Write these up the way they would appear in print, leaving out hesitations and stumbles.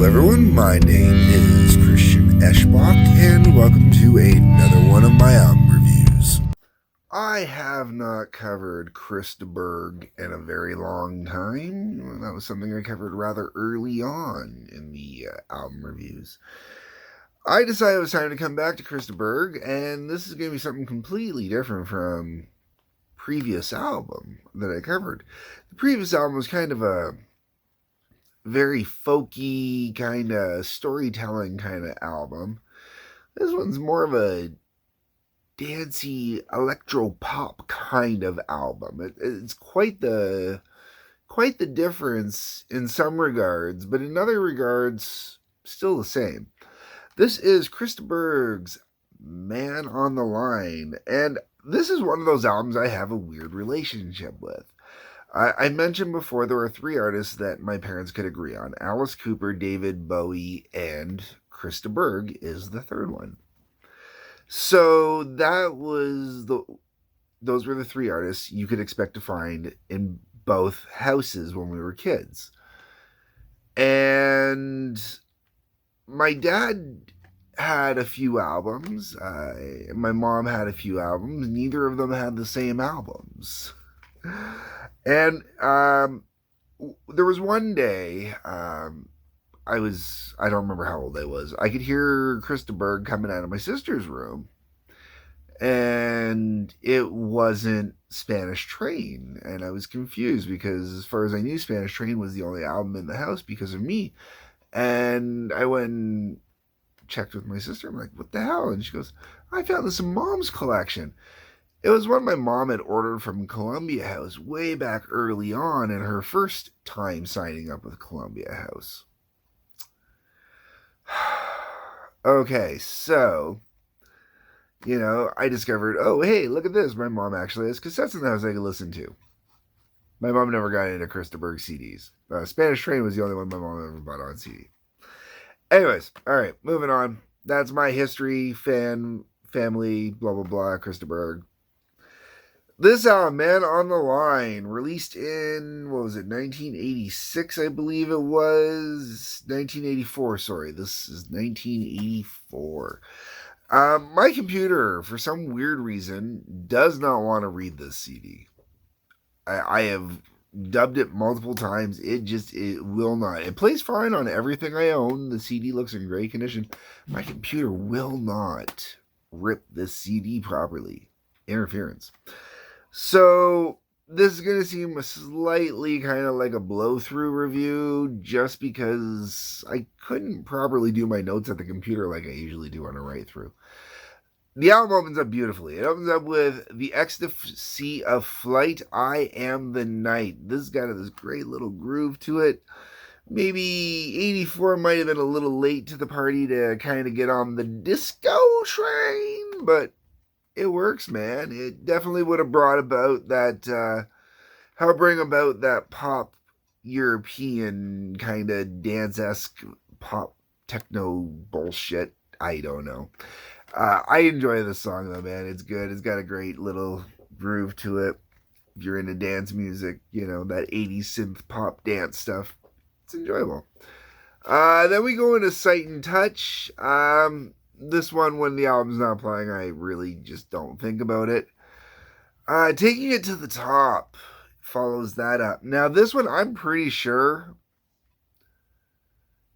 Hello everyone, my name is Christian Eschbach, and welcome to another one of my album reviews. I have not covered Chris De Burgh in a very long time. That was something I covered rather early on in the album reviews. I decided it was time to come back to Chris De Burgh, and this is going to be something completely different from previous album that I covered. The previous album was kind of a very folky kind of storytelling kind of album. This one's more of a dancey electro pop kind of album. It's quite the difference in some regards, but in other regards still the same. This is Chris De Burgh's Man on the Line, and this is one of those albums I have a weird relationship with. I mentioned before there are three artists that my parents could agree on: Alice Cooper, David Bowie, and Chris De Burgh is the third one. So those were the three artists you could expect to find in both houses when we were kids. And my dad had a few albums. My mom had a few albums. Neither of them had the same albums. And there was one day, I don't remember how old I was. I could hear Chris De Burgh coming out of my sister's room, and it wasn't Spanish Train. And I was confused because, as far as I knew, Spanish Train was the only album in the house because of me. And I went and checked with my sister. I'm like, what the hell? And she goes, I found this in Mom's collection. It was one my mom had ordered from Columbia House way back early on in her first time signing up with Columbia House. Okay, so, I discovered, oh, hey, look at this. My mom actually has cassettes in the house I could listen to. My mom never got into Chris De Burgh CDs. Spanish Train was the only one my mom ever bought on CD. Anyways, all right, moving on. That's my history, family, blah, blah, blah, Chris De Burgh. This album, Man on the Line, released in, 1986, I believe it was. 1984, sorry. This is 1984. My computer, for some weird reason, does not want to read this CD. I have dubbed it multiple times. It will not. It plays fine on everything I own. The CD looks in great condition. My computer will not rip this CD properly. Interference. So this is going to seem slightly kind of like a blow-through review just because I couldn't properly do my notes at the computer like I usually do on a write-through. The album opens up beautifully. It opens up with The Ecstasy of Flight, I Am the Night. This has got this great little groove to it. Maybe 84 might have been a little late to the party to kind of get on the disco train, but it works, man. It definitely would have brought about that, bring about that pop European kind of dance-esque pop techno bullshit. I don't know. I enjoy this song though, man. It's good. It's got a great little groove to it. If you're into dance music, that 80s synth pop dance stuff, it's enjoyable. Then we go into Sight and Touch. This one, when the album's not playing, I really just don't think about it. Taking It to the Top follows that up. Now, this one, I'm pretty sure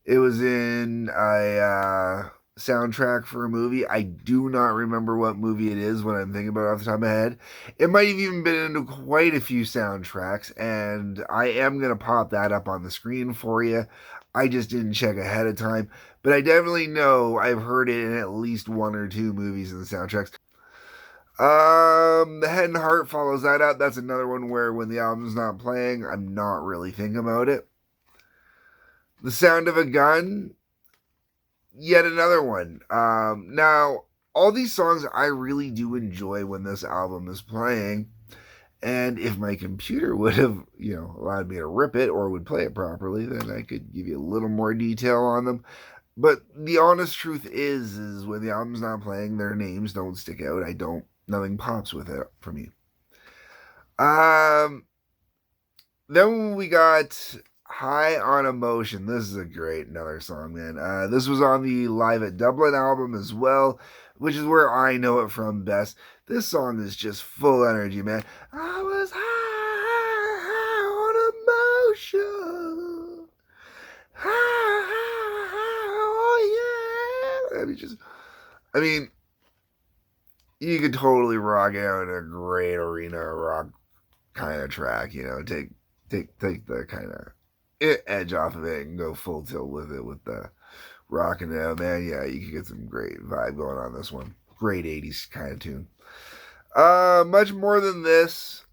it was in a soundtrack for a movie. I do not remember what movie it is when I'm thinking about it off the top of my head. It might have even been into quite a few soundtracks, and I am going to pop that up on the screen for you. I just didn't check ahead of time, but I definitely know I've heard it in at least one or two movies in the soundtracks. The Head and Heart follows that up. That's another one where when the album's not playing, I'm not really thinking about it. The Sound of a Gun, yet another one. Now, all these songs I really do enjoy when this album is playing. And if my computer would have, allowed me to rip it or would play it properly, then I could give you a little more detail on them. But the honest truth is when the album's not playing, their names don't stick out. Nothing pops with it for me. Then we got High on Emotion. This is a great another song, man. This was on the Live at Dublin album as well, which is where I know it from best. This song is just full energy, man. I was high on emotion. Oh yeah. I mean, you could totally rock out in a great arena rock kind of track, take the kind of edge off of it and go full tilt with it with the rocking out, man. Yeah, you can get some great vibe going on this one. Great 80s kind of tune. Much more than this.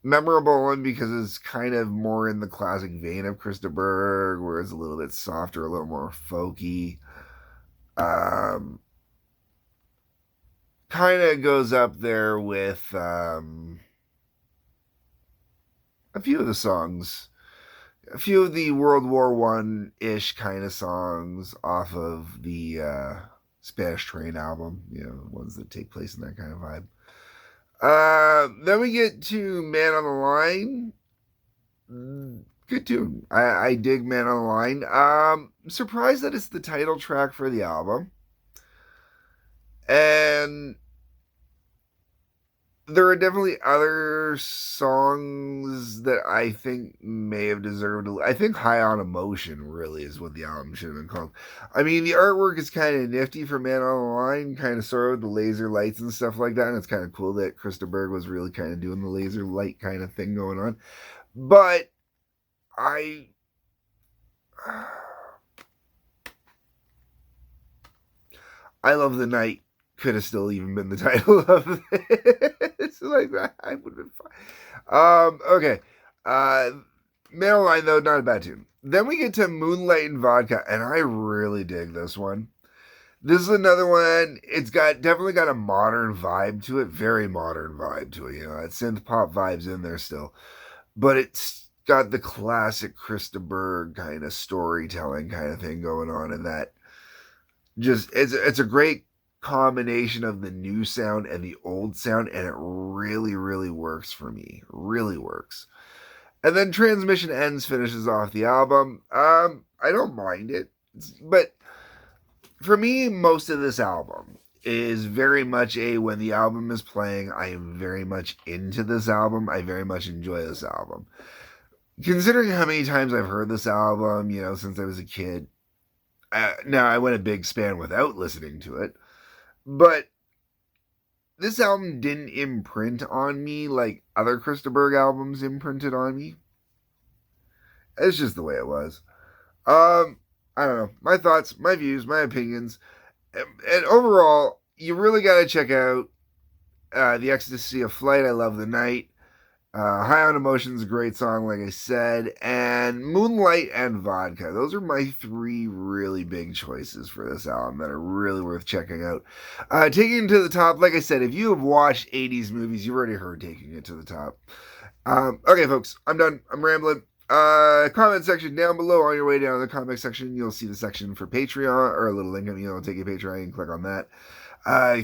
Memorable one because it's kind of more in the classic vein of Chris De Burgh, where it's a little bit softer, a little more folky. Kind of goes up there with a few of the songs, a few of the World War One-ish kind of songs off of the Spanish Train album, ones that take place in that kind of vibe. Then we get to Man on the Line. Good tune. I dig Man on the Line. Surprised that it's the title track for the album. And there are definitely other songs that I think may have deserved. I think High on Emotion really is what the album should have been called. I mean, the artwork is kind of nifty for Man on the Line, kind of sort of the laser lights and stuff like that. And it's kind of cool that Chris De Burgh was really kind of doing the laser light kind of thing going on. But I Love the Night could have still even been the title of this. Like that, I would have been fine. Okay. Man on the Line, though, not a bad tune. Then we get to Moonlight and Vodka, and I really dig this one. This is another one. It's definitely got a modern vibe to it, very modern vibe to it. That synth pop vibes in there still, but it's got the classic Chris De Burgh kind of storytelling kind of thing going on, and that it's a great combination of the new sound and the old sound, and it really, really works for me. Really works. And then Transmission Ends finishes off the album. I don't mind it, but for me, most of this album is very much when the album is playing, I am very much into this album. I very much enjoy this album. Considering how many times I've heard this album, since I was a kid. Now, I went a big span without listening to it. But this album didn't imprint on me like other Chris De Burgh albums imprinted on me. It's just the way it was. I don't know. My thoughts, my views, my opinions. And overall, you really got to check out The Ecstasy of Flight. I Love the Night. High on Emotion's a great song, like I said. And Moonlight and Vodka. Those are my three really big choices for this album that are really worth checking out. Taking it to the top, like I said, if you have watched 80s movies, you've already heard Taking It to the Top. Okay, folks, I'm done. I'm rambling. Comment section down below. On your way down to the comment section, you'll see the section for Patreon, or a little link, it'll take you to Patreon. You can click on that.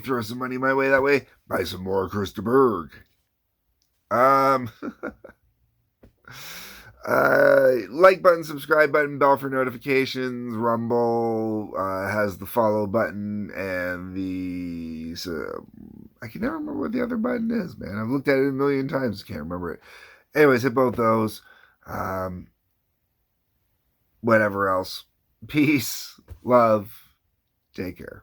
Throw some money my way that way. Buy some more Chris De Burgh. Like button, subscribe button, bell for notifications. Rumble has the follow button and I can never remember what the other button is, man. I've looked at it a million times, can't remember it. Anyways, hit both those. Whatever else. Peace, love, take care.